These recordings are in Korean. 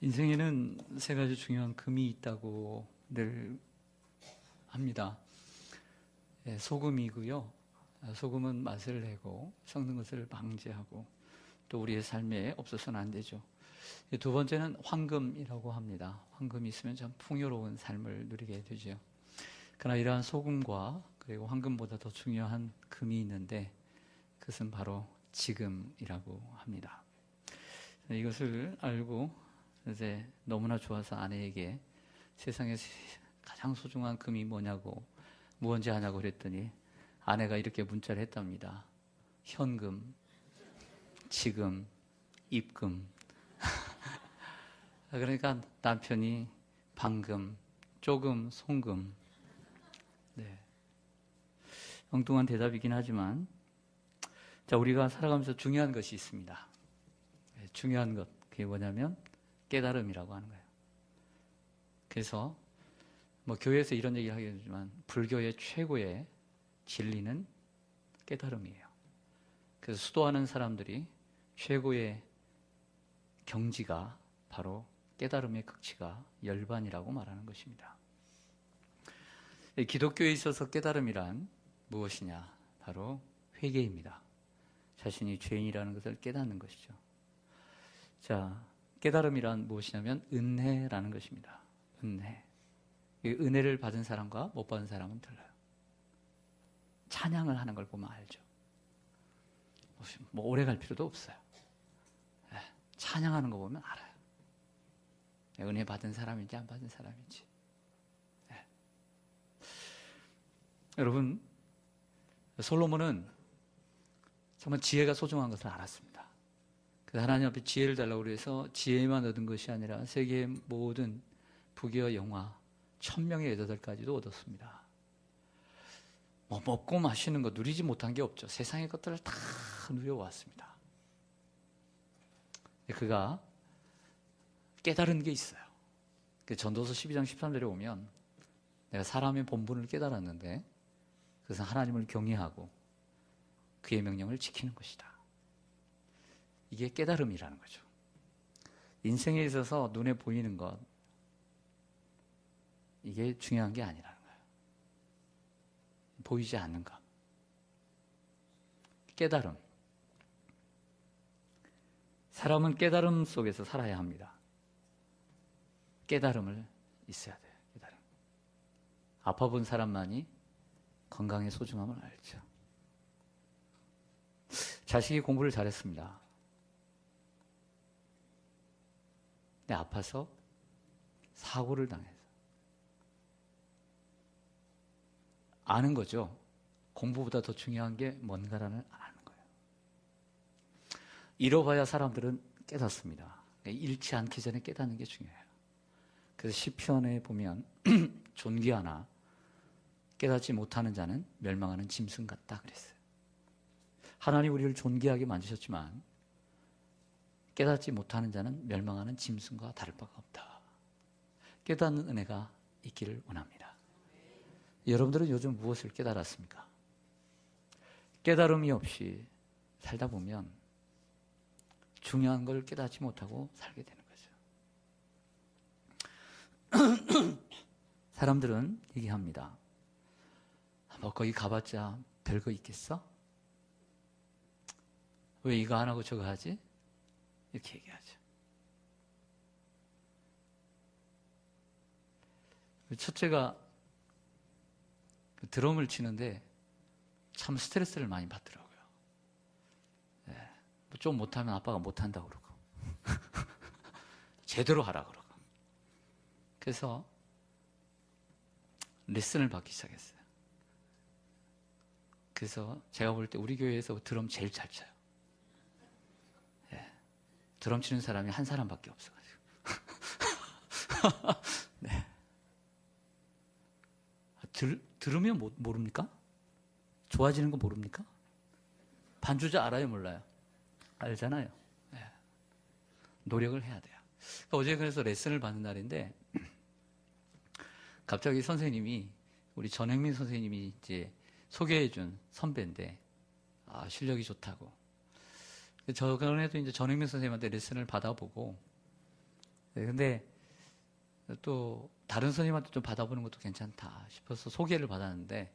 인생에는 세 가지 중요한 금이 있다고 늘 합니다. 소금이고요. 소금은 맛을 내고 썩는 것을 방지하고 또 우리의 삶에 없어서는 안 되죠. 두 번째는 황금이라고 합니다. 황금이 있으면 참 풍요로운 삶을 누리게 되죠. 그러나 이러한 소금과 그리고 황금보다 더 중요한 금이 있는데 그것은 바로 지금이라고 합니다. 이것을 알고 이제 너무나 좋아서 아내에게 세상에서 가장 소중한 금이 뭐냐고 무언지 아냐고 그랬더니 아내가 이렇게 문자를 했답니다. 현금, 지금, 입금. 그러니까 남편이 방금, 조금, 송금. 네. 엉뚱한 대답이긴 하지만 자, 우리가 살아가면서 중요한 것이 있습니다. 중요한 것, 그게 뭐냐면 깨달음이라고 하는 거예요. 그래서 뭐 교회에서 이런 얘기를 하게 되지만 불교의 최고의 진리는 깨달음이에요. 그래서 수도하는 사람들이 최고의 경지가 바로 깨달음의 극치가 열반이라고 말하는 것입니다. 기독교에 있어서 깨달음이란 무엇이냐? 바로 회개입니다. 자신이 죄인이라는 것을 깨닫는 것이죠. 자, 깨달음이란 무엇이냐면 은혜라는 것입니다. 은혜. 은혜를 받은 사람과 못 받은 사람은 달라요. 찬양을 하는 걸 보면 알죠. 뭐 오래 갈 필요도 없어요. 찬양하는 거 보면 알아요. 은혜 받은 사람인지 안 받은 사람인지. 여러분, 솔로몬은 정말 지혜가 소중한 것을 알았습니다. 하나님 앞에 지혜를 달라고 해서 지혜만 얻은 것이 아니라 세계의 모든 부귀와 영화 1000명의 여자들까지도 얻었습니다. 뭐 먹고 마시는 거 누리지 못한 게 없죠. 세상의 것들을 다 누려왔습니다. 그가 깨달은 게 있어요. 전도서 12장 13절에 보면 내가 사람의 본분을 깨달았는데 그것은 하나님을 경외하고 그의 명령을 지키는 것이다. 이게 깨달음이라는 거죠. 인생에 있어서 눈에 보이는 것, 이게 중요한 게 아니라는 거예요. 보이지 않는 것. 깨달음. 사람은 깨달음 속에서 살아야 합니다. 깨달음을 있어야 돼요. 깨달음. 아파본 사람만이 건강의 소중함을 알죠. 자식이 공부를 잘했습니다. 근데 아파서 사고를 당해서 아는 거죠. 공부보다 더 중요한 게 뭔가라는 아는 거예요. 잃어봐야 사람들은 깨닫습니다. 잃지 않기 전에 깨닫는 게 중요해요. 그래서 시편에 보면 존귀하나 깨닫지 못하는 자는 멸망하는 짐승 같다 그랬어요. 하나님 우리를 존귀하게 만드셨지만 깨닫지 못하는 자는 멸망하는 짐승과 다를 바가 없다. 깨닫는 은혜가 있기를 원합니다. 여러분들은 요즘 무엇을 깨달았습니까? 깨달음이 없이 살다 보면 중요한 걸 깨닫지 못하고 살게 되는 거죠. 사람들은 얘기합니다. 뭐 거기 가봤자 별거 있겠어? 왜 이거 안 하고 저거 하지? 이렇게 얘기하죠. 첫째가 드럼을 치는데 참 스트레스를 많이 받더라고요. 좀 못하면 아빠가 못한다고 그러고 제대로 하라 그러고 그래서 레슨을 받기 시작했어요. 그래서 제가 볼 때 우리 교회에서 드럼 제일 잘 쳐요. 드럼 치는 사람이 한 사람밖에 없어가지고. 네. 들으면 모릅니까? 좋아지는 거 모릅니까? 반주자 알아요, 몰라요? 알잖아요. 네. 노력을 해야 돼요. 그러니까 어제 그래서 레슨을 받는 날인데 갑자기 선생님이 우리 전행민 선생님이 이제 소개해준 선배인데 실력이 좋다고. 저번에도 이제 전행민 선생님한테 레슨을 받아보고 네, 근데 또 다른 선생님한테 좀 받아보는 것도 괜찮다 싶어서 소개를 받았는데,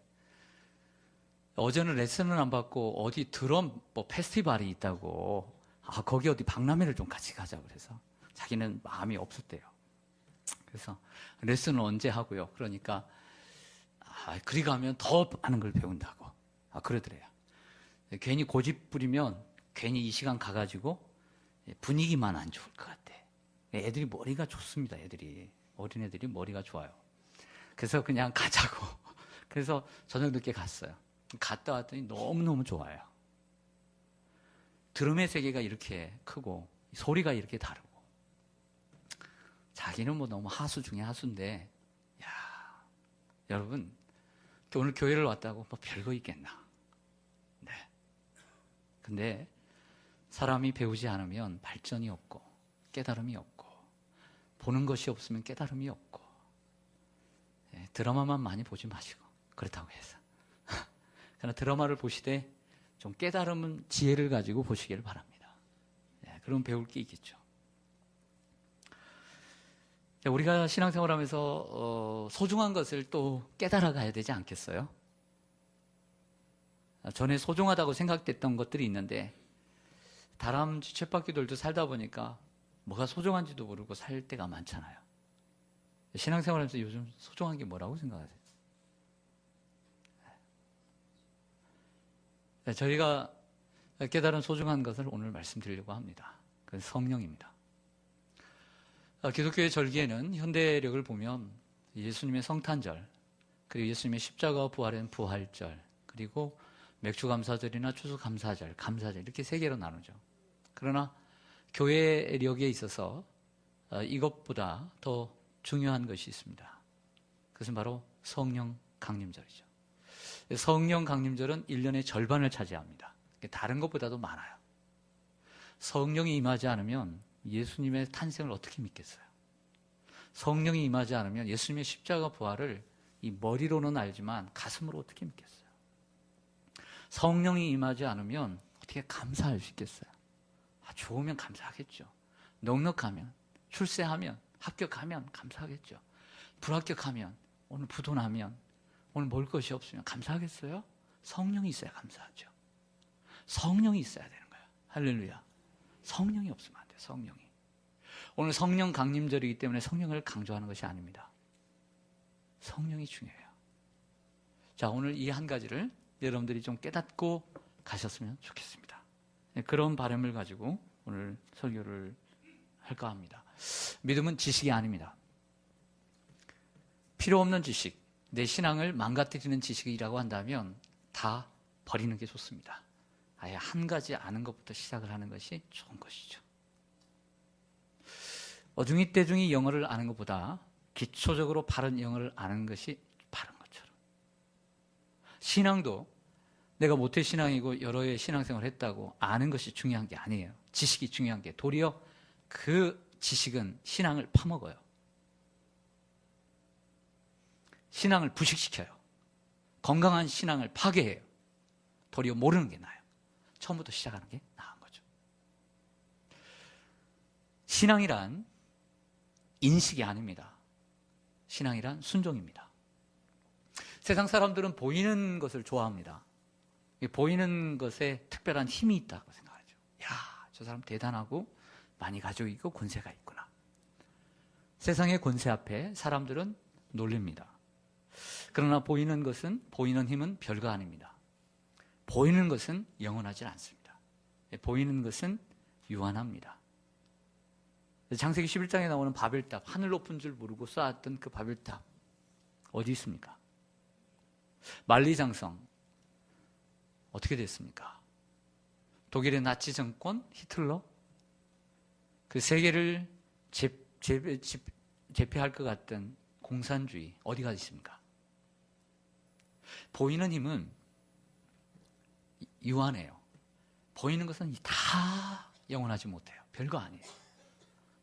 어제는 레슨은 안 받고 어디 드럼 뭐 페스티벌이 있다고, 거기 어디 박람회를 좀 같이 가자 그래서 자기는 마음이 없었대요. 그래서 레슨은 언제 하고요? 그러니까 그리 가면 더 많은 걸 배운다고 그러더래요. 괜히 고집 부리면 괜히 이 시간 가가지고 분위기만 안 좋을 것 같아. 애들이 머리가 좋습니다. 어린애들이 머리가 좋아요. 그래서 그냥 가자고. 그래서 저녁 늦게 갔어요. 갔다 왔더니 너무너무 좋아요. 드럼의 세계가 이렇게 크고 소리가 이렇게 다르고, 자기는 뭐 너무 하수 중에 하수인데, 야, 여러분 오늘 교회를 왔다고 뭐 별거 있겠나? 네. 근데 사람이 배우지 않으면 발전이 없고 깨달음이 없고, 보는 것이 없으면 깨달음이 없고, 드라마만 많이 보지 마시고, 그렇다고 해서 그러나 드라마를 보시되 좀 깨달음은 지혜를 가지고 보시기를 바랍니다. 그럼 배울 게 있겠죠. 우리가 신앙생활하면서 소중한 것을 또 깨달아 가야 되지 않겠어요? 전에 소중하다고 생각됐던 것들이 있는데, 다람쥐 쳇바퀴돌도 살다 보니까 뭐가 소중한지도 모르고 살 때가 많잖아요. 신앙생활하면서 요즘 소중한 게 뭐라고 생각하세요? 저희가 깨달은 소중한 것을 오늘 말씀드리려고 합니다. 그건 성령입니다. 기독교의 절기에는 현대력을 보면 예수님의 성탄절, 그리고 예수님의 십자가와 부활한 부활절, 그리고 맥주감사절이나 추수감사절, 감사절, 이렇게 세 개로 나누죠. 그러나 교회력에 있어서 이것보다 더 중요한 것이 있습니다. 그것은 바로 성령 강림절이죠. 성령 강림절은 1년의 절반을 차지합니다. 다른 것보다도 많아요. 성령이 임하지 않으면 예수님의 탄생을 어떻게 믿겠어요? 성령이 임하지 않으면 예수님의 십자가 부활을 이 머리로는 알지만 가슴으로 어떻게 믿겠어요? 성령이 임하지 않으면 어떻게 감사할 수 있겠어요? 좋으면 감사하겠죠. 넉넉하면, 출세하면, 합격하면 감사하겠죠. 불합격하면, 오늘 부도나면, 오늘 먹을 것이 없으면 감사하겠어요? 성령이 있어야 감사하죠. 성령이 있어야 되는 거예요. 할렐루야. 성령이 없으면 안 돼요. 성령이. 오늘 성령 강림절이기 때문에 성령을 강조하는 것이 아닙니다. 성령이 중요해요. 자, 오늘 이 한 가지를 여러분들이 좀 깨닫고 가셨으면 좋겠습니다. 그런 바람을 가지고 오늘 설교를 할까 합니다. 믿음은 지식이 아닙니다. 필요 없는 지식, 내 신앙을 망가뜨리는 지식이라고 한다면 다 버리는 게 좋습니다. 아예 한 가지 아는 것부터 시작을 하는 것이 좋은 것이죠. 어중이 때중이 영어를 아는 것보다 기초적으로 바른 영어를 아는 것이 바른 것처럼, 신앙도 내가 모태신앙이고 여러 해 신앙생활을 했다고 아는 것이 중요한 게 아니에요. 지식이 중요한 게, 도리어 그 지식은 신앙을 파먹어요. 신앙을 부식시켜요. 건강한 신앙을 파괴해요. 도리어 모르는 게 나아요. 처음부터 시작하는 게 나은 거죠. 신앙이란 인식이 아닙니다. 신앙이란 순종입니다. 세상 사람들은 보이는 것을 좋아합니다. 보이는 것에 특별한 힘이 있다고 생각하죠. 야, 저 사람 대단하고 많이 가지고 있고 권세가 있구나. 세상의 권세 앞에 사람들은 놀립니다. 그러나 보이는 힘은 별거 아닙니다. 보이는 것은 영원하지 않습니다. 보이는 것은 유한합니다. 창세기 11장에 나오는 바벨탑, 하늘 높은 줄 모르고 쌓았던 그 바벨탑 어디 있습니까? 만리장성 어떻게 됐습니까? 독일의 나치 정권, 히틀러, 그 세계를 제패할 것 같던 공산주의 어디가 있습니까? 보이는 힘은 유한해요. 보이는 것은 다 영원하지 못해요. 별거 아니에요.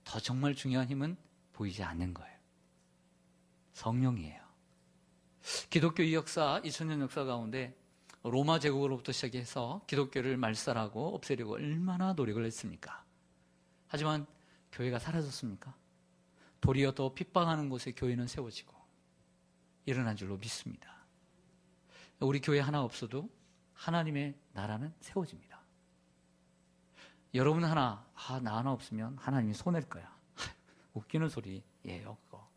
더 정말 중요한 힘은 보이지 않는 거예요. 성령이에요. 기독교 이 역사, 2000년 역사 가운데 로마 제국으로부터 시작해서 기독교를 말살하고 없애려고 얼마나 노력을 했습니까? 하지만 교회가 사라졌습니까? 도리어 더 핍박하는 곳에 교회는 세워지고 일어난 줄로 믿습니다. 우리 교회 하나 없어도 하나님의 나라는 세워집니다. 여러분 나 하나 없으면 하나님이 손해일 거야. 웃기는 소리예요, 그거.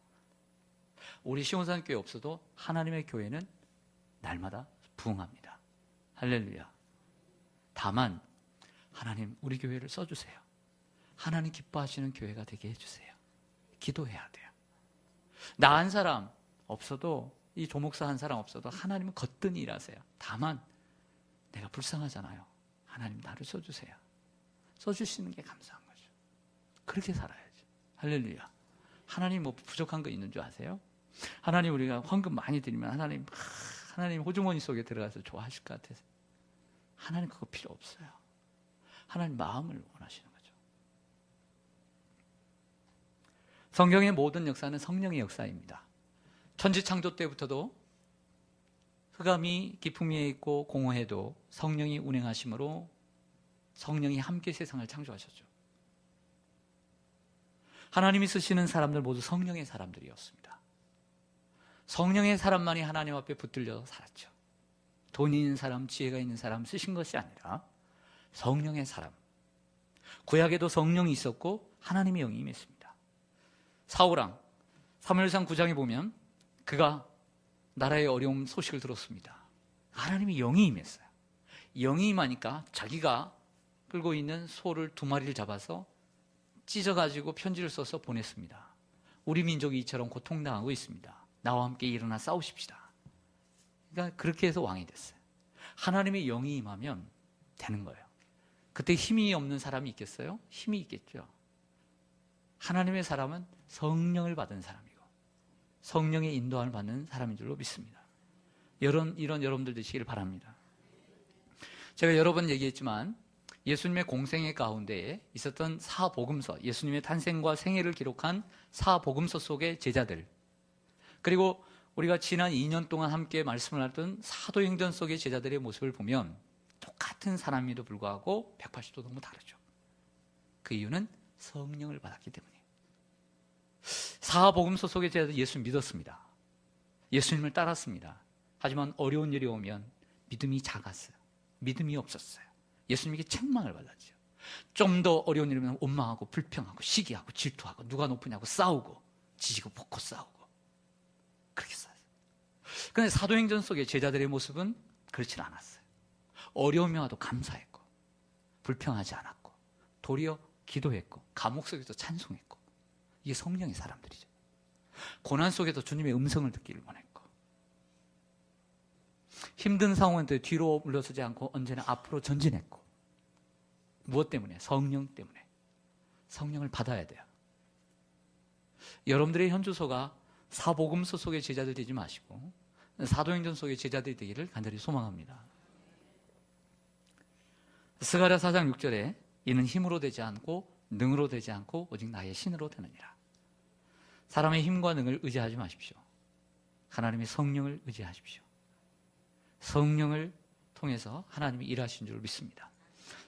우리 시온산 교회 없어도 하나님의 교회는 날마다 부흥합니다. 할렐루야. 다만 하나님 우리 교회를 써주세요. 하나님 기뻐하시는 교회가 되게 해주세요. 기도해야 돼요. 나 한 사람 없어도, 이 조목사 한 사람 없어도 하나님은 거뜬히 일하세요. 다만 내가 불쌍하잖아요. 하나님 나를 써주세요. 써주시는 게 감사한 거죠. 그렇게 살아야죠. 할렐루야. 하나님 뭐 부족한 거 있는 줄 아세요? 하나님 우리가 헌금 많이 드리면 하나님 호주머니 속에 들어가서 좋아하실 것 같아서. 하나님 그거 필요 없어요. 하나님 마음을 원하시는 거죠. 성경의 모든 역사는 성령의 역사입니다. 천지 창조 때부터도 흑암이 깊음 위에 있고 공허해도 성령이 운행하심으로 성령이 함께 세상을 창조하셨죠. 하나님이 쓰시는 사람들 모두 성령의 사람들이었습니다. 성령의 사람만이 하나님 앞에 붙들려 살았죠. 돈 있는 사람, 지혜가 있는 사람 쓰신 것이 아니라 성령의 사람. 구약에도 성령이 있었고 하나님의 영이 임했습니다. 사울왕 사무엘상 9장에 보면 그가 나라의 어려움 소식을 들었습니다. 하나님의 영이 임했어요. 영이 임하니까 자기가 끌고 있는 소를 2마리를 잡아서 찢어가지고 편지를 써서 보냈습니다. 우리 민족이 이처럼 고통당하고 있습니다. 나와 함께 일어나 싸우십시다. 그러니까 그렇게 해서 왕이 됐어요. 하나님의 영이 임하면 되는 거예요. 그때 힘이 없는 사람이 있겠어요? 힘이 있겠죠. 하나님의 사람은 성령을 받은 사람이고 성령의 인도함을 받는 사람인 줄로 믿습니다. 이런 여러분들 되시길 바랍니다. 제가 여러 번 얘기했지만 예수님의 공생애 가운데에 있었던 사복음서, 예수님의 탄생과 생애를 기록한 사복음서 속의 제자들, 그리고 우리가 지난 2년 동안 함께 말씀을 하던 사도행전 속의 제자들의 모습을 보면 똑같은 사람임에도 불구하고 180도 너무 다르죠. 그 이유는 성령을 받았기 때문이에요. 사복음서 속의 제자들 예수를 믿었습니다. 예수님을 따랐습니다. 하지만 어려운 일이 오면 믿음이 작았어요. 믿음이 없었어요. 예수님에게 책망을 받았죠. 좀 더 어려운 일이 오면 원망하고 불평하고 시기하고 질투하고 누가 높으냐고 싸우고 지지고 볶고 싸우고 그렇게 싸웠어요. 그런데 사도행전 속의 제자들의 모습은 그렇지는 않았어요. 어려움이 와도 감사했고 불평하지 않았고 도리어 기도했고 감옥 속에서 찬송했고, 이게 성령의 사람들이죠. 고난 속에도 주님의 음성을 듣기를 원했고, 힘든 상황인데 뒤로 물러서지 않고 언제나 앞으로 전진했고. 무엇 때문에? 성령 때문에. 성령을 받아야 돼요. 여러분들의 현주소가 사복음서 속의 제자들 되지 마시고 사도행전 속의 제자들이 되기를 간절히 소망합니다. 스가랴 4장 6절에 이는 힘으로 되지 않고 능으로 되지 않고 오직 나의 신으로 되느니라. 사람의 힘과 능을 의지하지 마십시오. 하나님의 성령을 의지하십시오. 성령을 통해서 하나님이 일하신 줄 믿습니다.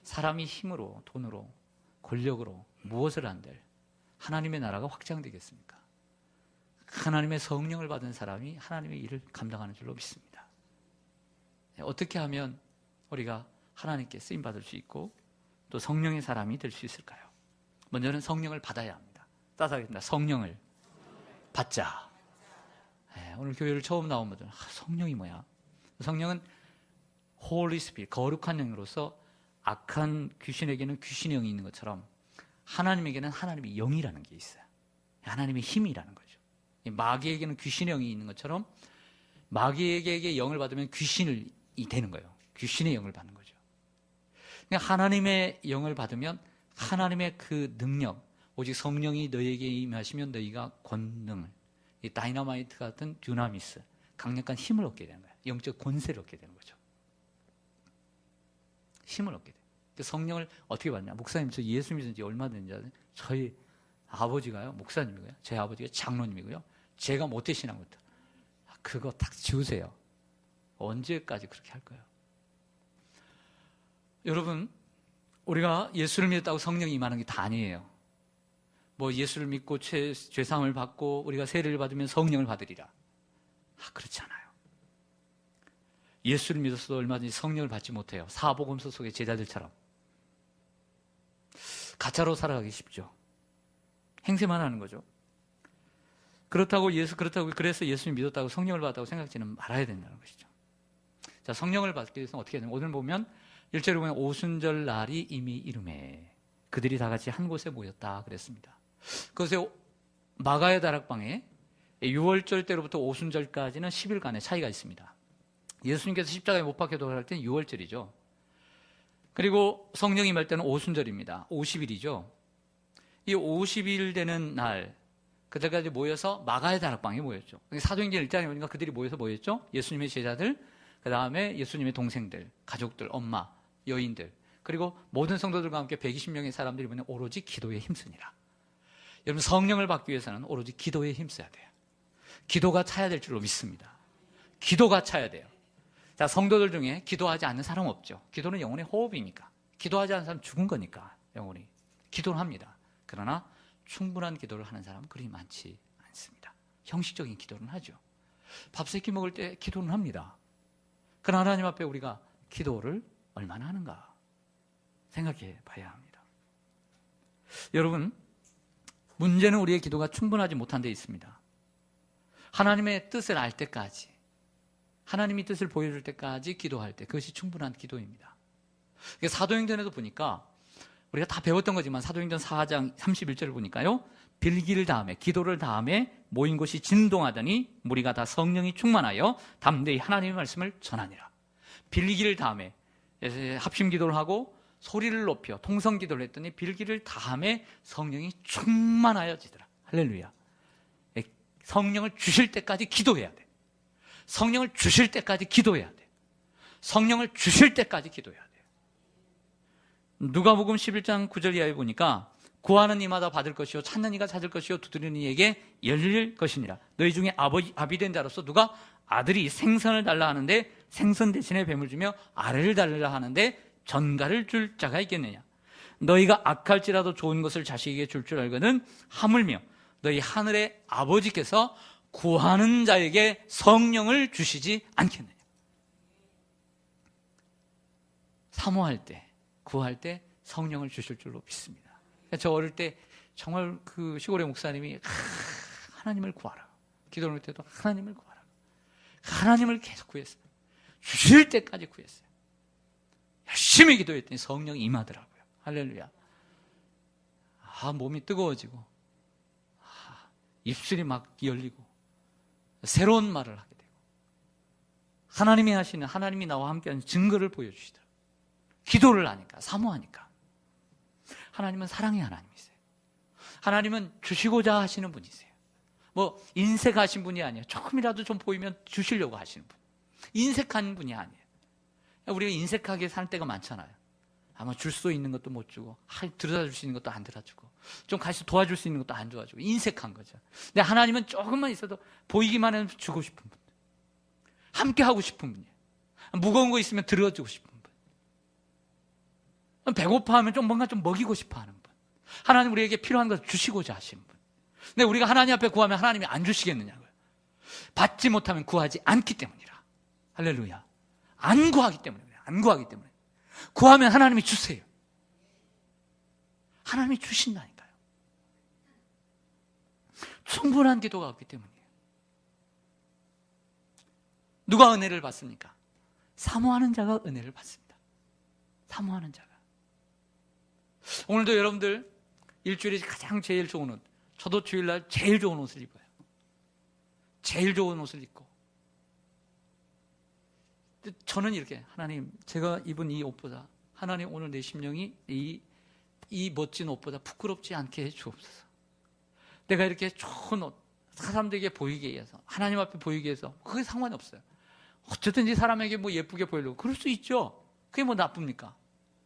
사람이 힘으로, 돈으로, 권력으로 무엇을 한들 하나님의 나라가 확장되겠습니까? 하나님의 성령을 받은 사람이 하나님의 일을 감당하는 줄로 믿습니다. 어떻게 하면 우리가 하나님께 쓰임받을 수 있고 또 성령의 사람이 될 수 있을까요? 먼저는 성령을 받아야 합니다. 따라하겠습니다. 성령을 받자. 오늘 교회를 처음 나온 분들은 성령이 뭐야? 성령은 Holy Spirit, 거룩한 영으로서 악한 귀신에게는 귀신의 영이 있는 것처럼 하나님에게는 하나님의 영이라는 게 있어요. 하나님의 힘이라는 거죠. 마귀에게는 귀신의 영이 있는 것처럼 마귀에게 영을 받으면 귀신이 되는 거예요. 귀신의 영을 받는 거죠. 그러니까 하나님의 영을 받으면 하나님의 그 능력, 오직 성령이 너희에게 임하시면 너희가 권능을, 이 다이너마이트 같은 듀나미스, 강력한 힘을 얻게 되는 거예요. 영적 권세를 얻게 되는 거죠. 힘을 얻게 돼요. 성령을 어떻게 받냐? 목사님, 저 예수 믿은 지 얼마 됐는지 아세요? 저희 아버지가요, 목사님이고요. 제 아버지가 장로님이고요. 제가 모태신앙 것도 그거 딱 지우세요. 언제까지 그렇게 할 거예요? 여러분, 우리가 예수를 믿었다고 성령이 임하는 게 다 아니에요. 뭐 예수를 믿고 죄사함을 받고 우리가 세례를 받으면 성령을 받으리라. 그렇지 않아요. 예수를 믿었어도 얼마든지 성령을 받지 못해요. 사복음서 속의 제자들처럼 가짜로 살아가기 쉽죠. 행세만 하는 거죠. 그래서 예수님 믿었다고 성령을 받았다고 생각지는 말아야 된다는 것이죠. 자, 성령을 받기 위해서는 어떻게 해야 되냐? 오늘 보면 1절에 보면 오순절 날이 이미 이르매 그들이 다 같이 한 곳에 모였다 그랬습니다. 그것에 마가의 다락방에 6월절 때로부터 오순절까지는 10일간의 차이가 있습니다. 예수님께서 십자가에 못 박혀 돌아갈 때는 6월절이죠. 그리고 성령이 임할 때는 오순절입니다. 50일이죠. 이 50일 되는 날 그들까지 모여서 마가의 다락방에 모였죠. 사도행전 1장에 보니까 그들이 모여서 모였죠. 예수님의 제자들, 그 다음에 예수님의 동생들, 가족들, 엄마, 여인들, 그리고 모든 성도들과 함께 120명의 사람들이 보면 오로지 기도에 힘쓰니라. 여러분, 성령을 받기 위해서는 오로지 기도에 힘써야 돼요. 기도가 차야 될 줄로 믿습니다. 기도가 차야 돼요. 자, 성도들 중에 기도하지 않는 사람 없죠. 기도는 영혼의 호흡이니까. 기도하지 않는 사람 죽은 거니까 영혼이. 기도를 합니다. 그러나 충분한 기도를 하는 사람은 그리 많지 않습니다. 형식적인 기도는 하죠. 밥 세 끼 먹을 때 기도는 합니다. 그러나 하나님 앞에 우리가 기도를 얼마나 하는가 생각해 봐야 합니다. 여러분, 문제는 우리의 기도가 충분하지 못한 데 있습니다. 하나님의 뜻을 알 때까지, 하나님이 뜻을 보여줄 때까지 기도할 때, 그것이 충분한 기도입니다. 사도행전에도 보니까 우리가 다 배웠던 거지만 사도행전 4장 31절을 보니까요, 빌기를 다음에, 기도를 다음에 모인 곳이 진동하더니 무리가 다 성령이 충만하여 담대히 하나님의 말씀을 전하니라. 빌기를 다음에 합심 기도를 하고 소리를 높여 통성 기도를 했더니 빌기를 다음에 성령이 충만하여지더라. 할렐루야. 성령을 주실 때까지 기도해야 돼. 성령을 주실 때까지 기도해야 돼. 성령을 주실 때까지 기도해야 돼. 누가복음 11장 9절 이하에 보니까 구하는 이마다 받을 것이요 찾는 이가 찾을 것이요 두드리는 이에게 열릴 것이니라. 너희 중에 아비 된 자로서 누가 아들이 생선을 달라 하는데 생선 대신에 뱀을 주며 아래를 달라 하는데 전갈을 줄 자가 있겠느냐. 너희가 악할지라도 좋은 것을 자식에게 줄 줄 알거든 하물며 너희 하늘의 아버지께서 구하는 자에게 성령을 주시지 않겠느냐. 사모할 때, 구할 때 성령을 주실 줄로 믿습니다. 저 어릴 때 정말 그 시골의 목사님이 하나님을 구하라, 기도를 할 때도 하나님을 구하라, 하나님을 계속 구했어요. 주실 때까지 구했어요. 열심히 기도했더니 성령이 임하더라고요. 할렐루야. 몸이 뜨거워지고 입술이 막 열리고 새로운 말을 하게 되고 하나님이 나와 함께하는 증거를 보여주시더라고요. 기도를 하니까, 사모하니까. 하나님은 사랑의 하나님이세요. 하나님은 주시고자 하시는 분이세요. 뭐 인색하신 분이 아니에요. 조금이라도 좀 보이면 주시려고 하시는 분. 인색한 분이 아니에요. 우리가 인색하게 살 때가 많잖아요. 아마 줄 수 있는 것도 못 주고, 들어다 줄 수 있는 것도 안 들어주고, 좀 같이 도와줄 수 있는 것도 안 도와주고, 인색한 거죠. 근데 하나님은 조금만 있어도 보이기만 해도 주고 싶은 분, 함께 하고 싶은 분이에요. 무거운 거 있으면 들어주고 싶은 분, 배고파하면 좀 뭔가 좀 먹이고 싶어 하는 분, 하나님 우리에게 필요한 것을 주시고자 하시는 분. 근데 우리가 하나님 앞에 구하면 하나님이 안 주시겠느냐고요. 받지 못하면 구하지 않기 때문이라. 할렐루야. 안 구하기 때문에 그래요. 안 구하기 때문에. 구하면 하나님이 주세요. 하나님이 주신다니까요. 충분한 기도가 없기 때문이에요. 누가 은혜를 받습니까? 사모하는 자가 은혜를 받습니다. 사모하는 자가. 오늘도 여러분들 일주일에 가장 제일 좋은 옷, 저도 주일날 제일 좋은 옷을 입어요. 제일 좋은 옷을 입고, 저는 이렇게, 하나님, 제가 입은 이 옷보다, 하나님 오늘 내 심령이 이 멋진 옷보다 부끄럽지 않게 해 주옵소서. 내가 이렇게 좋은 옷, 사람들에게 보이게 해서, 하나님 앞에 보이게 해서, 그게 상관이 없어요. 어쨌든지 사람에게 뭐 예쁘게 보이려고, 그럴 수 있죠. 그게 뭐 나쁩니까?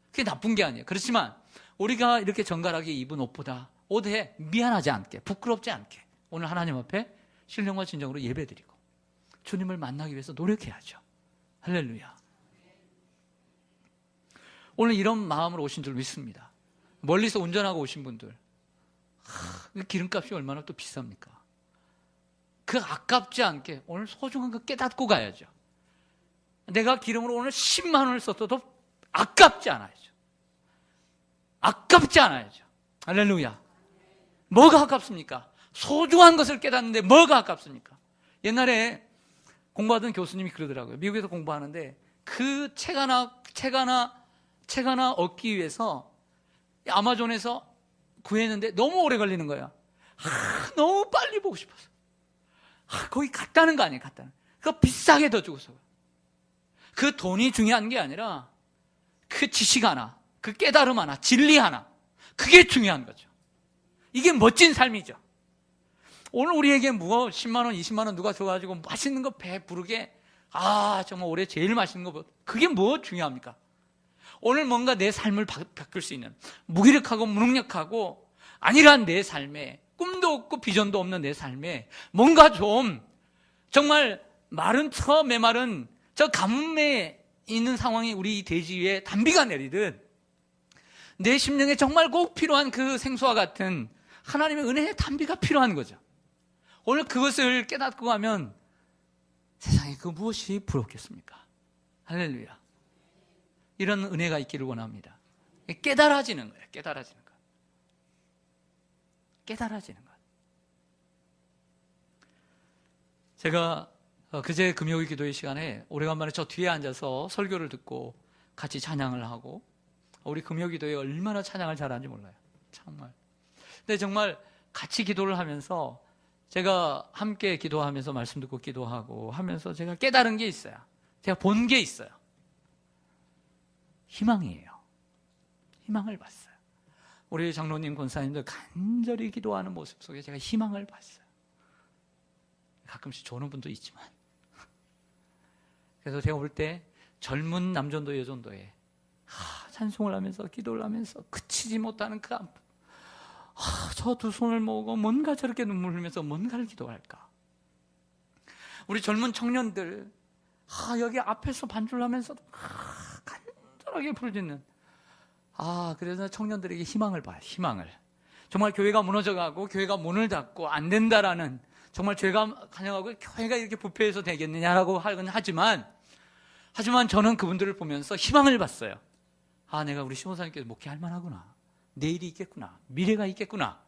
그게 나쁜 게 아니에요. 그렇지만 우리가 이렇게 정갈하게 입은 옷보다 옷에 미안하지 않게, 부끄럽지 않게 오늘 하나님 앞에 신령과 진정으로 예배드리고 주님을 만나기 위해서 노력해야죠. 할렐루야. 오늘 이런 마음으로 오신 줄 믿습니다. 멀리서 운전하고 오신 분들, 그 기름값이 얼마나 또 비쌉니까? 그 아깝지 않게 오늘 소중한 거 깨닫고 가야죠. 내가 기름으로 오늘 10만 원을 썼어도 아깝지 않아야죠. 아깝지 않아야죠. 할렐루야. 뭐가 아깝습니까? 소중한 것을 깨닫는데 뭐가 아깝습니까? 옛날에 공부하던 교수님이 그러더라고요. 미국에서 공부하는데 그 책 하나 얻기 위해서 아마존에서 구했는데 너무 오래 걸리는 거야. 너무 빨리 보고 싶어서. 거기 갔다는 거 아니에요, 갔다는. 그거 비싸게 더 주고서. 그 돈이 중요한 게 아니라 그 지식 하나, 그 깨달음 하나, 진리 하나, 그게 중요한 거죠. 이게 멋진 삶이죠. 오늘 우리에게 10만 원, 20만 원 누가 줘가지고 맛있는 거 배 부르게, 정말 올해 제일 맛있는 거, 그게 뭐 중요합니까? 오늘 뭔가 내 삶을 바꿀 수 있는, 무기력하고 무능력하고 안일한 내 삶에, 꿈도 없고 비전도 없는 내 삶에 뭔가 좀 정말 마른 저 메마른 저 가뭄에 있는 상황이 우리 대지 위에 단비가 내리듯 내 심령에 정말 꼭 필요한 그 생수와 같은 하나님의 은혜의 단비가 필요한 거죠. 오늘 그것을 깨닫고 가면 세상에 그 무엇이 부럽겠습니까? 할렐루야. 이런 은혜가 있기를 원합니다. 깨달아지는 거예요. 깨달아지는 거. 깨달아지는 것. 제가 그제 금요일 기도회 시간에 오래간만에 저 뒤에 앉아서 설교를 듣고 같이 찬양을 하고, 우리 금요 기도회 얼마나 찬양을 잘하는지 몰라요. 정말. 근데 정말 같이 기도를 하면서 제가 함께 기도하면서 말씀 듣고 기도하고 하면서 제가 깨달은 게 있어요. 제가 본 게 있어요. 희망이에요. 희망을 봤어요. 우리 장로님, 권사님들 간절히 기도하는 모습 속에 제가 희망을 봤어요. 가끔씩 조는 분도 있지만. 그래서 제가 볼 때 젊은 남전도 여전도에 찬송을 하면서 기도를 하면서 그치지 못하는 그 아픔. 저 두 손을 모으고 뭔가 저렇게 눈물 흘리면서 뭔가를 기도할까. 우리 젊은 청년들 여기 앞에서 반주를 하면서 간절하게 부르짖는, 그래서 청년들에게 희망을 봐요. 희망을. 정말 교회가 무너져가고 교회가 문을 닫고 안 된다라는, 정말 죄가 간영하고 교회가 이렇게 부패해서 되겠느냐라고 하지만 저는 그분들을 보면서 희망을 봤어요. 내가 우리 시몬사님께서 목회할 만하구나. 내일이 있겠구나. 미래가 있겠구나.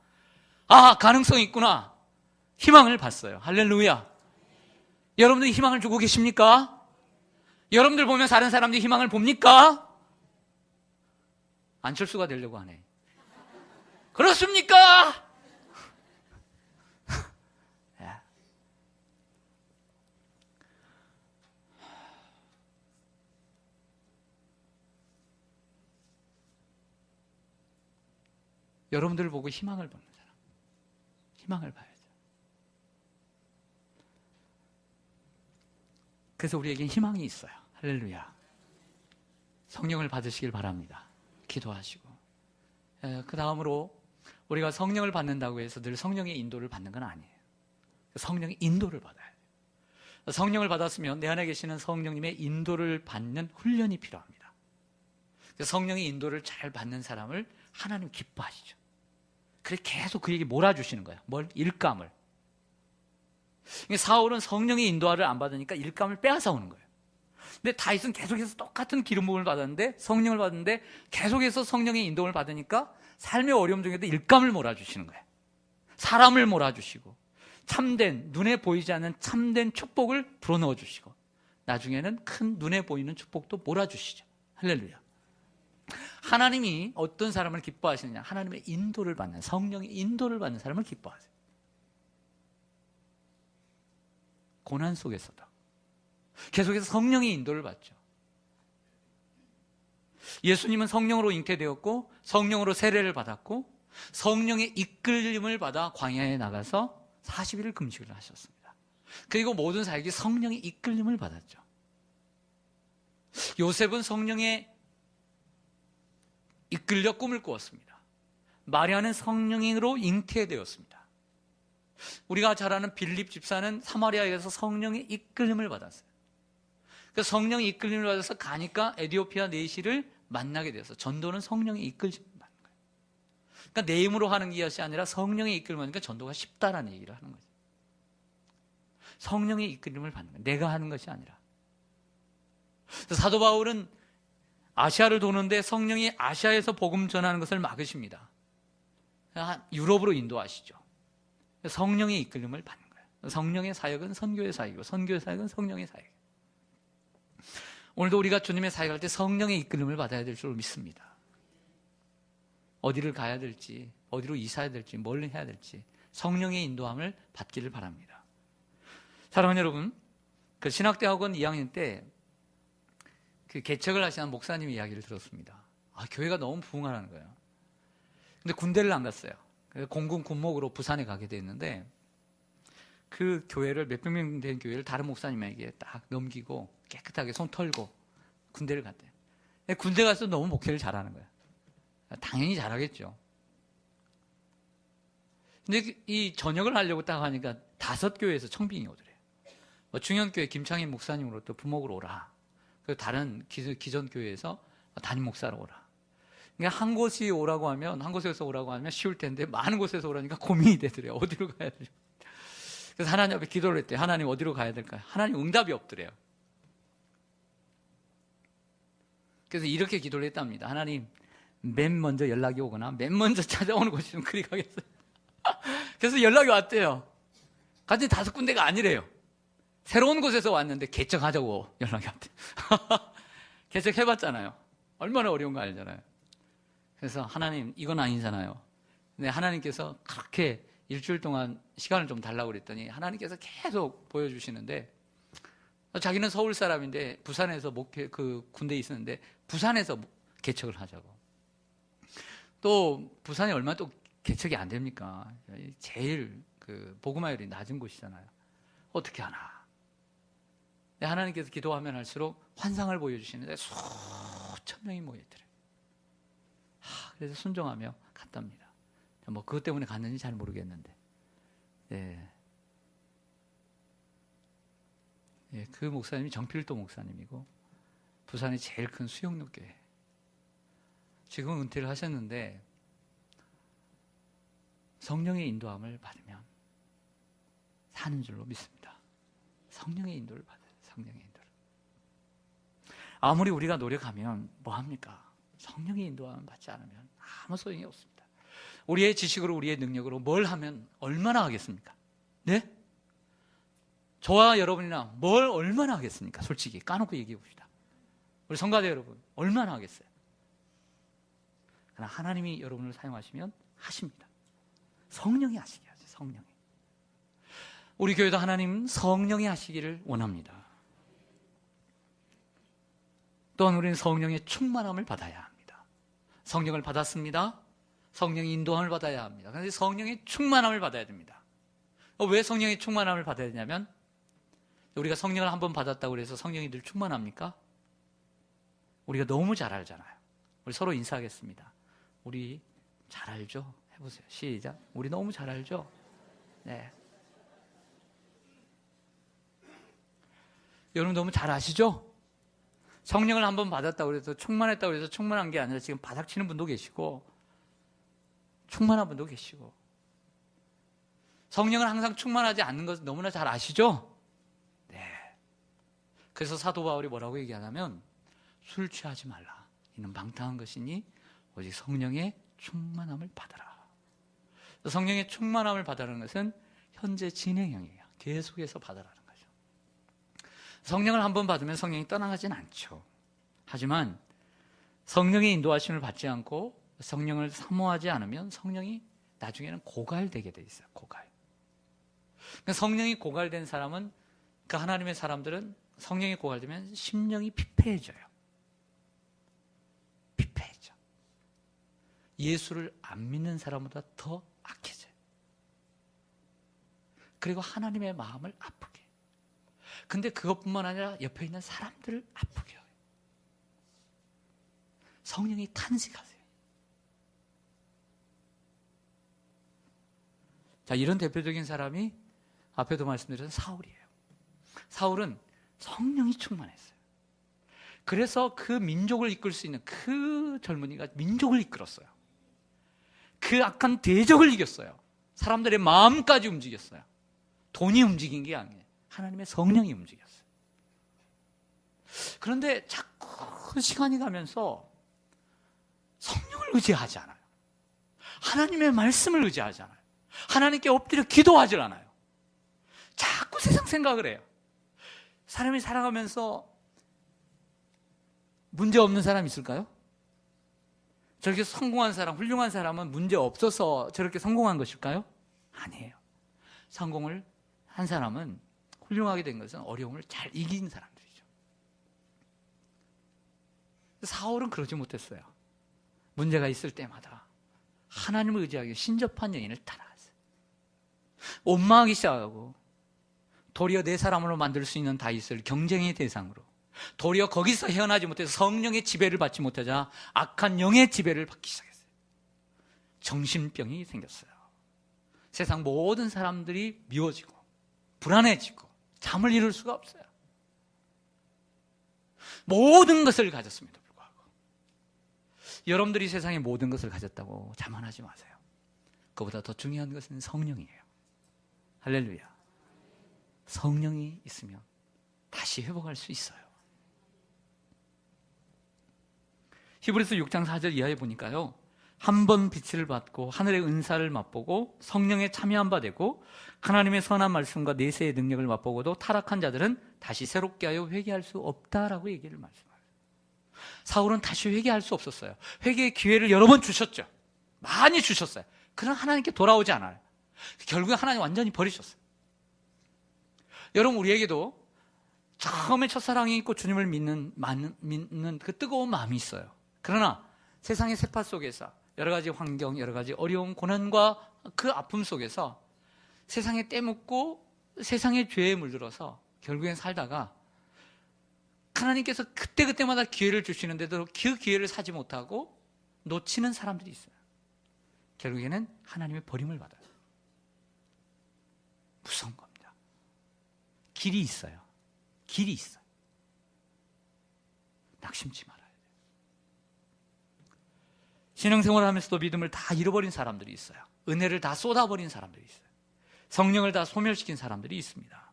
가능성이 있구나. 희망을 봤어요. 할렐루야. 여러분들 희망을 주고 계십니까? 여러분들 보면 다른 사람들이 희망을 봅니까? 안철수가 되려고 하네. 그렇습니까? 여러분들을 보고 희망을 보는 사람, 희망을 봐야죠. 그래서 우리에겐 희망이 있어요. 할렐루야. 성령을 받으시길 바랍니다. 기도하시고. 그 다음으로 우리가 성령을 받는다고 해서 늘 성령의 인도를 받는 건 아니에요. 성령의 인도를 받아야 돼요. 성령을 받았으면 내 안에 계시는 성령님의 인도를 받는 훈련이 필요합니다. 성령의 인도를 잘 받는 사람을 하나님 기뻐하시죠. 그래서 계속 그에게 몰아주시는 거예요. 일감을. 사울은 성령의 인도를 안 받으니까 일감을 빼앗아 오는 거예요. 근데 다윗은 계속해서 똑같은 기름 부음을 받았는데, 성령을 받았는데 계속해서 성령의 인도를 받으니까 삶의 어려움 중에도 일감을 몰아주시는 거예요. 사람을 몰아주시고 참된, 눈에 보이지 않는 참된 축복을 불어넣어 주시고 나중에는 큰 눈에 보이는 축복도 몰아주시죠. 할렐루야. 하나님이 어떤 사람을 기뻐하시느냐? 하나님의 인도를 받는, 성령의 인도를 받는 사람을 기뻐하세요. 고난 속에서도 계속해서 성령의 인도를 받죠. 예수님은 성령으로 잉태되었고 성령으로 세례를 받았고 성령의 이끌림을 받아 광야에 나가서 40일을 금식을 하셨습니다. 그리고 모든 사역이 성령의 이끌림을 받았죠. 요셉은 성령의 이끌려 꿈을 꾸었습니다. 마리아는 성령으로 잉태되었습니다. 우리가 잘 아는 빌립 집사는 사마리아에서 성령의 이끌림을 받았어요. 그 성령의 이끌림을 받아서 가니까 에디오피아 내시를 만나게 되어서 전도는 성령의 이끌림을 받는 거예요. 그러니까 내 힘으로 하는 것이 아니라 성령의 이끌림이니까 전도가 쉽다라는 얘기를 하는 거죠. 성령의 이끌림을 받는 거예요. 내가 하는 것이 아니라. 사도 바울은 아시아를 도는데 성령이 아시아에서 복음 전하는 것을 막으십니다. 유럽으로 인도하시죠. 성령의 이끌림을 받는 거예요. 성령의 사역은 선교의 사역이고 선교의 사역은 성령의 사역이에요. 오늘도 우리가 주님의 사역할 때 성령의 이끌림을 받아야 될 줄 믿습니다. 어디를 가야 될지, 어디로 이사해야 될지, 뭘 해야 될지 성령의 인도함을 받기를 바랍니다. 사랑하는 여러분, 그 신학대학원 2학년 때 그 개척을 하시는 목사님 이야기를 들었습니다. 교회가 너무 부흥하는 거예요. 근데 군대를 안 갔어요. 공군 군목으로 부산에 가게 됐는데 그 교회를 몇백 명 된 교회를 다른 목사님에게 딱 넘기고 깨끗하게 손 털고 군대를 갔대요. 군대 가서 너무 목회를 잘하는 거예요. 당연히 잘하겠죠. 근데 이 전역을 하려고 딱 하니까 5교회에서 청빙이 오더래요. 중현교회 김창인 목사님으로 또 부목으로 오라. 그리고 다른 기존 교회에서 담임 목사로 오라. 그러니까 한 곳이 오라고 하면, 한 곳에서 오라고 하면 쉬울 텐데 많은 곳에서 오라니까 고민이 되더래요. 어디로 가야 될지. 그래서 하나님 앞에 기도를 했대요. 하나님 어디로 가야 될까요? 하나님 응답이 없더래요. 그래서 이렇게 기도를 했답니다. 하나님, 맨 먼저 연락이 오거나 맨 먼저 찾아오는 곳이 좀 그리 가겠어요. 그래서 연락이 왔대요. 같이 5군데가 아니래요. 새로운 곳에서 왔는데 개척하자고 연락이 왔대요. 개척해봤잖아요. 얼마나 어려운 거 알잖아요. 그래서 하나님, 이건 아니잖아요. 근데 하나님께서 그렇게 일주일 동안 시간을 좀 달라고 그랬더니 하나님께서 계속 보여주시는데, 자기는 서울 사람인데 부산에서 그 군대에 있었는데 부산에서 개척을 하자고. 또 부산이 얼마나 또 개척이 안 됩니까? 제일 그 복음화율이 낮은 곳이잖아요. 어떻게 하나? 하나님께서 기도하면 할수록 환상을 보여주시는데 수천 명이 모여들어요. 그래서 순종하며 갔답니다. 뭐 그것 때문에 갔는지 잘 모르겠는데, 그 목사님이 정필도 목사님이고 부산의 제일 큰 수영육교회. 지금은 은퇴를 하셨는데 성령의 인도함을 받으면 사는 줄로 믿습니다. 성령의 인도를 받아요. 성령의 인도를. 아무리 우리가 노력하면 뭐합니까? 성령의 인도함을 받지 않으면 아무 소용이 없습니다. 우리의 지식으로, 우리의 능력으로 뭘 하면 얼마나 하겠습니까? 네? 저와 여러분이나 뭘 얼마나 하겠습니까? 솔직히 까놓고 얘기해 봅시다. 우리 성가대 여러분 얼마나 하겠어요? 그러나 하나님이 여러분을 사용하시면 하십니다. 성령이 하시게 하죠. 성령이. 우리 교회도 하나님 성령이 하시기를 원합니다. 또한 우리는 성령의 충만함을 받아야 합니다. 성령을 받았습니다. 성령의 인도함을 받아야 합니다. 그런데 성령의 충만함을 받아야 됩니다. 왜 성령의 충만함을 받아야 되냐면, 우리가 성령을 한번 받았다고 해서 성령이 늘 충만합니까? 우리가 너무 잘 알잖아요. 우리 서로 인사하겠습니다. 우리 잘 알죠? 해보세요. 시작. 우리 너무 잘 알죠? 네. 여러분 너무 잘 아시죠? 성령을 한번 받았다고 해서 충만했다고 해서 충만한 게 아니라 지금 바닥치는 분도 계시고 충만한 분도 계시고, 성령은 항상 충만하지 않는 것을 너무나 잘 아시죠? 네. 그래서 사도 바울이 뭐라고 얘기하냐면, 술 취하지 말라. 이는 방탕한 것이니 오직 성령의 충만함을 받아라. 성령의 충만함을 받아라는 것은 현재 진행형이에요. 계속해서 받아라는 거죠. 성령을 한번 받으면 성령이 떠나가진 않죠. 하지만 성령의 인도하심을 받지 않고 성령을 사모하지 않으면 성령이 나중에는 고갈되게 돼 있어요. 고갈. 그러니까 성령이 고갈된 사람은, 그 하나님의 사람들은 성령이 고갈되면 심령이 피폐해져요. 피폐해져. 예수를 안 믿는 사람보다 더 악해져요. 그리고 하나님의 마음을 아프게 해요. 근데 그것뿐만 아니라 옆에 있는 사람들을 아프게 해요. 성령이 탄식하세요. 자, 이런 대표적인 사람이 앞에도 말씀드린 사울이에요. 사울은 성령이 충만했어요. 그래서 그 민족을 이끌 수 있는 그 젊은이가 민족을 이끌었어요. 그 그 악한 대적을 이겼어요. 사람들의 마음까지 움직였어요. 돈이 움직인 게 아니에요. 하나님의 성령이 움직였어요. 그런데 자꾸 시간이 가면서 성령을 의지하지 않아요. 하나님의 말씀을 의지하지 않아요. 하나님께 엎드려 기도하지 않아요. 자꾸 세상 생각을 해요. 사람이 살아가면서 문제 없는 사람 있을까요? 저렇게 성공한 사람, 훌륭한 사람은 문제 없어서 저렇게 성공한 것일까요? 아니에요. 성공을 한 사람은, 훌륭하게 된 것은 어려움을 잘 이긴 사람들이죠. 사울은 그러지 못했어요. 문제가 있을 때마다 하나님을 의지하기 신접한 여인을 따라갔어요. 원망하기 시작하고, 도리어 내 사람으로 만들 수 있는 다윗을 경쟁의 대상으로, 도리어 거기서 헤어나지 못해서 성령의 지배를 받지 못하자 악한 영의 지배를 받기 시작했어요. 정신병이 생겼어요. 세상 모든 사람들이 미워지고 불안해지고 잠을 이룰 수가 없어요. 모든 것을 가졌음에도 불구하고. 여러분들이 세상의 모든 것을 가졌다고 자만하지 마세요. 그보다 더 중요한 것은 성령이에요. 할렐루야. 성령이 있으면 다시 회복할 수 있어요. 히브리서 6장 4절 이하에 보니까요, 한 번 빛을 받고 하늘의 은사를 맛보고 성령에 참여한 바 되고 하나님의 선한 말씀과 내세의 능력을 맛보고도 타락한 자들은 다시 새롭게 하여 회개할 수 없다라고 얘기를 말씀하세요. 사울은 다시 회개할 수 없었어요. 회개의 기회를 여러 번 주셨죠. 많이 주셨어요. 그러나 하나님께 돌아오지 않아요. 결국에 하나님 완전히 버리셨어요. 여러분, 우리에게도 처음에 첫사랑이 있고 주님을 믿는 그 뜨거운 마음이 있어요. 그러나 세상의 세파 속에서 여러 가지 환경, 여러 가지 어려운 고난과 그 아픔 속에서 세상에 떼묻고 세상의 죄에 물들어서 결국엔 살다가 하나님께서 그때그때마다 기회를 주시는데도 그 기회를 사지 못하고 놓치는 사람들이 있어요. 결국에는 하나님의 버림을 받아요. 무서운 겁니다. 길이 있어요. 길이 있어요. 낙심치 말아야 돼요. 신앙생활을 하면서도 믿음을 다 잃어버린 사람들이 있어요. 은혜를 다 쏟아버린 사람들이 있어요. 성령을 다 소멸시킨 사람들이 있습니다.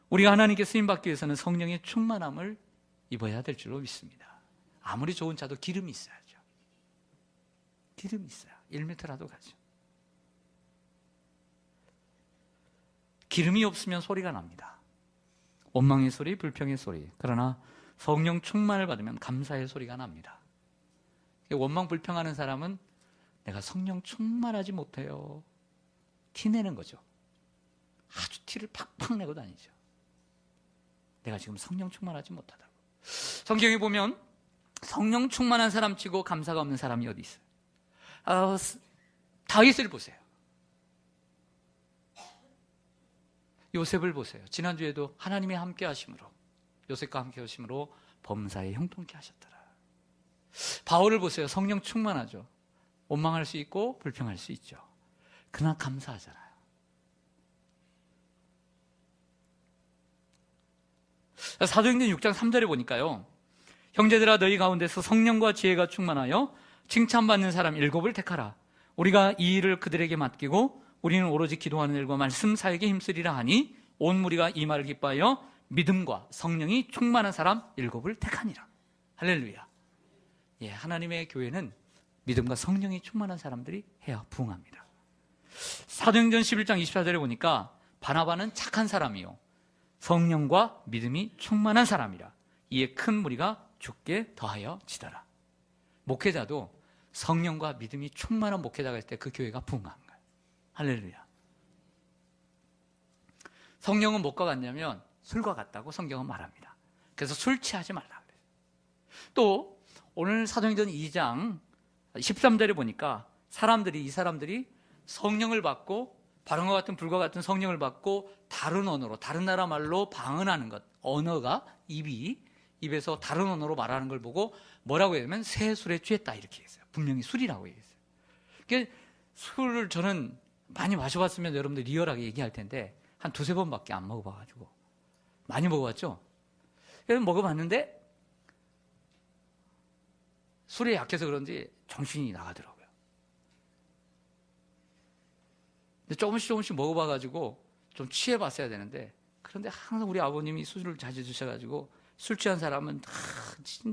우리가 하나님께 쓰임받기 위해서는 성령의 충만함을 입어야 될 줄로 믿습니다. 아무리 좋은 차도 기름이 있어야죠. 기름이 있어야 1m라도 가죠. 기름이 없으면 소리가 납니다. 원망의 소리, 불평의 소리. 그러나 성령 충만을 받으면 감사의 소리가 납니다. 원망 불평하는 사람은 내가 성령 충만하지 못해요. 티내는 거죠. 아주 티를 팍팍 내고 다니죠. 내가 지금 성령 충만하지 못하다고. 성경에 보면 성령 충만한 사람 치고 감사가 없는 사람이 어디 있어요? 다윗을 보세요. 요셉을 보세요. 지난주에도 하나님의 함께 하심으로, 요셉과 함께 하심으로 범사에 형통케 하셨더라. 바울을 보세요. 성령 충만하죠. 원망할 수 있고 불평할 수 있죠. 그러나 감사하잖아요. 사도행전 6장 3절에 보니까요, 형제들아 너희 가운데서 성령과 지혜가 충만하여 칭찬받는 사람 7을 택하라. 우리가 이 일을 그들에게 맡기고 우리는 오로지 기도하는 일과 말씀 사역에 힘쓰리라 하니 온 무리가 이 말을 기뻐하여 믿음과 성령이 충만한 사람 7을 택하니라. 할렐루야. 예, 하나님의 교회는 믿음과 성령이 충만한 사람들이 해야 부흥합니다. 사도행전 11장 24절에 보니까 바나바는 착한 사람이요 성령과 믿음이 충만한 사람이라. 이에 큰 무리가 죽게 더하여 지더라. 목회자도 성령과 믿음이 충만한 목회자가 있을 때 그 교회가 부흥하는 거예요. 할렐루야. 성령은 뭐가 같냐면 술과 같다고 성경은 말합니다. 그래서 술 취하지 말라 그래요. 또 오늘 사도행전 2장 13절에 보니까 이 사람들이 성령을 받고 바람과 같은 불과 같은 성령을 받고 다른 언어로, 다른 나라 말로 방언하는 것, 언어가 입에서 다른 언어로 말하는 걸 보고 뭐라고 했냐면 새 술에 취했다 이렇게 했어요. 분명히 술이라고 얘기했어요. 그러니까 술을 저는 많이 마셔봤으면 여러분들 리얼하게 얘기할 텐데 한 2-3번밖에 안 먹어봐가지고 많이 먹어봤죠? 그래서 먹어봤는데 술에 약해서 그런지 정신이 나가더라고요. 근데 조금씩 먹어봐가지고 좀 취해봤어야 되는데, 그런데 항상 우리 아버님이 술을 자주 드셔가지고 술 취한 사람은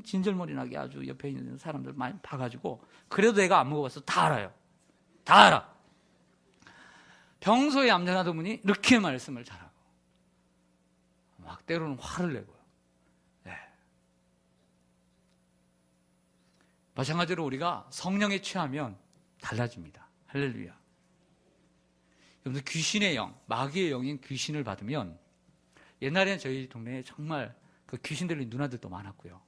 진절머리 나게 아주 옆에 있는 사람들 많이 봐가지고, 그래도 내가 안 먹어봐서 다 알아요. 다 알아. 평소에 얌전하던 분이 이렇게 말씀을 잘하고 막 때로는 화를 내고요. 네. 마찬가지로 우리가 성령에 취하면 달라집니다. 할렐루야. 여러분들, 귀신의 영, 마귀의 영인 귀신을 받으면, 옛날에는 저희 동네에 정말 그 귀신 들린 누나들도 많았고요.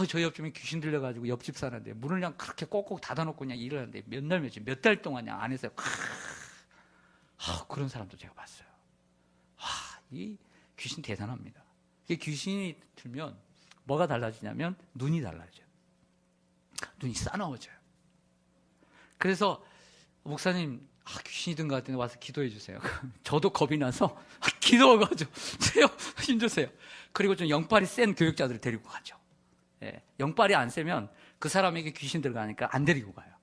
저희 옆집에 귀신 들려가지고 옆집 사는데 문을 그냥 그렇게 꼭꼭 닫아놓고 그냥 일을 하는데 몇 날 며칠, 몇 달 동안 그냥 안에서 그런 사람도 제가 봤어요. 이 귀신 대단합니다. 이 귀신이 들면 뭐가 달라지냐면 눈이 달라져요. 눈이 싸나워져요. 그래서 목사님, 귀신이 든 것 같은데 와서 기도해 주세요. 저도 겁이 나서 기도하가지고 힘주세요. 그리고 좀 영빨이 센 교육자들을 데리고 가죠. 예, 영빨이 안 세면 그 사람에게 귀신 들어가니까 안 데리고 가요.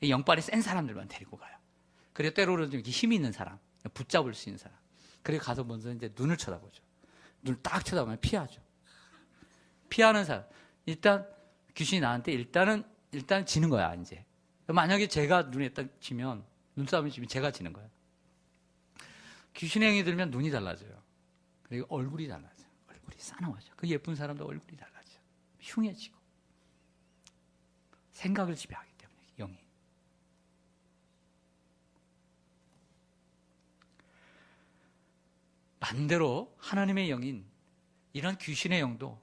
영빨이 센 사람들만 데리고 가요. 그리고 때로는 좀 힘이 있는 사람, 붙잡을 수 있는 사람. 그리고 가서 먼저 이제 눈을 쳐다보죠. 눈을 딱 쳐다보면 피하죠. 피하는 사람. 일단 귀신이 나한테 일단 지는 거야, 이제. 만약에 제가 눈에 딱 치면, 눈싸움이 치면 제가 지는 거예요. 귀신의 행위 들면 눈이 달라져요. 그리고 얼굴이 달라져요. 얼굴이 싸나워져. 그 예쁜 사람도 얼굴이 달라져요. 흉해지고. 생각을 지배하기 때문에, 영이. 반대로 하나님의 영인 이런 귀신의 영도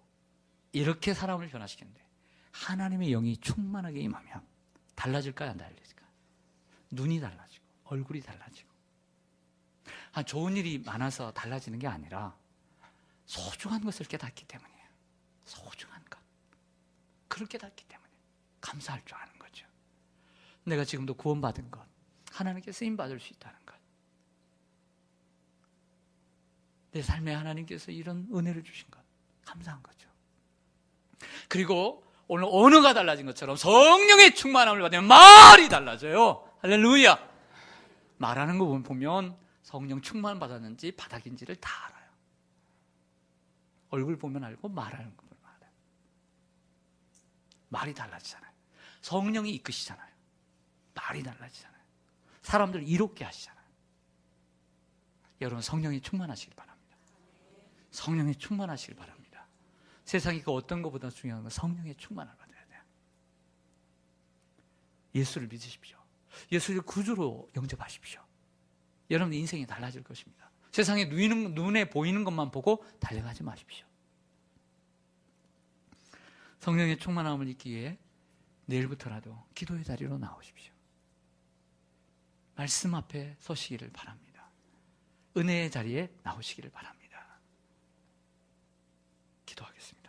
이렇게 사람을 변화시키는데, 하나님의 영이 충만하게 임하면 달라질까요, 안 달라질까요? 눈이 달라지고 얼굴이 달라지고. 좋은 일이 많아서 달라지는 게 아니라 소중한 것을 깨닫기 때문이에요. 소중한 것, 그걸 깨닫기 때문에 감사할 줄 아는 거죠. 내가 지금도 구원받은 것, 하나님께 쓰임받을 수 있다는 것, 내 삶에 하나님께서 이런 은혜를 주신 것, 감사한 거죠. 그리고 오늘 언어가 달라진 것처럼 성령의 충만함을 받으면 말이 달라져요. 할렐루야. 말하는 거 보면 성령 충만 받았는지 바닥인지를 다 알아요. 얼굴 보면 알고 말하는 거 보면 알아요. 말이 달라지잖아요. 성령이 이끄시잖아요. 말이 달라지잖아요. 사람들 이롭게 하시잖아요. 여러분, 성령이 충만하시길 바랍니다. 성령이 충만하시길 바랍니다. 세상이 그 어떤 것보다 중요한 건 성령의 충만을 받아야 돼요. 예수를 믿으십시오. 예수를 구주로 영접하십시오. 여러분 인생이 달라질 것입니다. 세상에 눈에 보이는 것만 보고 달려가지 마십시오. 성령의 충만함을 잊기 위해 내일부터라도 기도의 자리로 나오십시오. 말씀 앞에 서시기를 바랍니다. 은혜의 자리에 나오시기를 바랍니다. 기도하겠습니다.